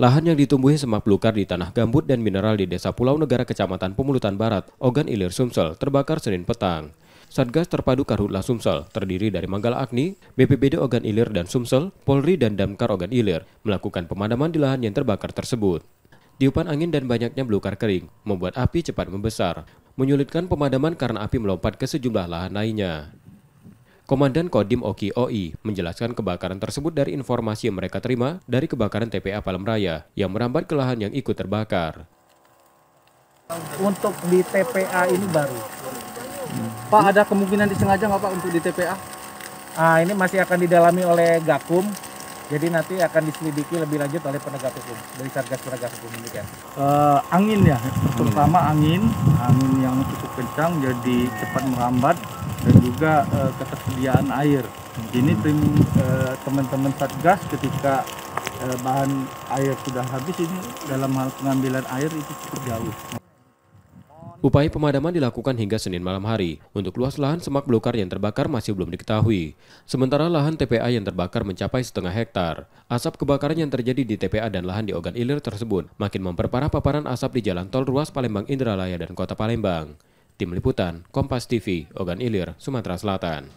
Lahan yang ditumbuhi semak belukar di tanah gambut dan mineral di Desa Pulau Negara Kecamatan Pemulutan Barat, Ogan Ilir, Sumsel, terbakar Senin petang. Satgas Terpadu Karhutla Sumsel, terdiri dari Manggala Agni, BPBD Ogan Ilir dan Sumsel, Polri dan Damkar Ogan Ilir, melakukan pemadaman di lahan yang terbakar tersebut. Tiupan angin dan banyaknya belukar kering membuat api cepat membesar, menyulitkan pemadaman karena api melompat ke sejumlah lahan lainnya. Komandan Kodim Oki OI menjelaskan kebakaran tersebut dari informasi yang mereka terima dari kebakaran TPA Palem Raya yang merambat ke lahan yang ikut terbakar. Untuk di TPA ini baru. Pak, ada kemungkinan disengaja nggak Pak untuk di TPA? Ini masih akan didalami oleh Gakum, jadi nanti akan diselidiki lebih lanjut oleh penegak hukum dari Satgas Penegak Hukum demikian. Angin ya, terutama angin yang cukup kencang jadi cepat merambat dan juga ketersediaan air. Ini tim teman-teman Satgas ketika bahan air sudah habis ini dalam hal pengambilan air itu cukup jauh. Upaya pemadaman dilakukan hingga Senin malam hari. Untuk luas lahan semak belukar yang terbakar masih belum diketahui. Sementara lahan TPA yang terbakar mencapai setengah hektar. Asap kebakaran yang terjadi di TPA dan lahan di Ogan Ilir tersebut makin memperparah paparan asap di jalan tol ruas Palembang Indralaya dan Kota Palembang. Tim Liputan, Kompas TV, Ogan Ilir, Sumatera Selatan.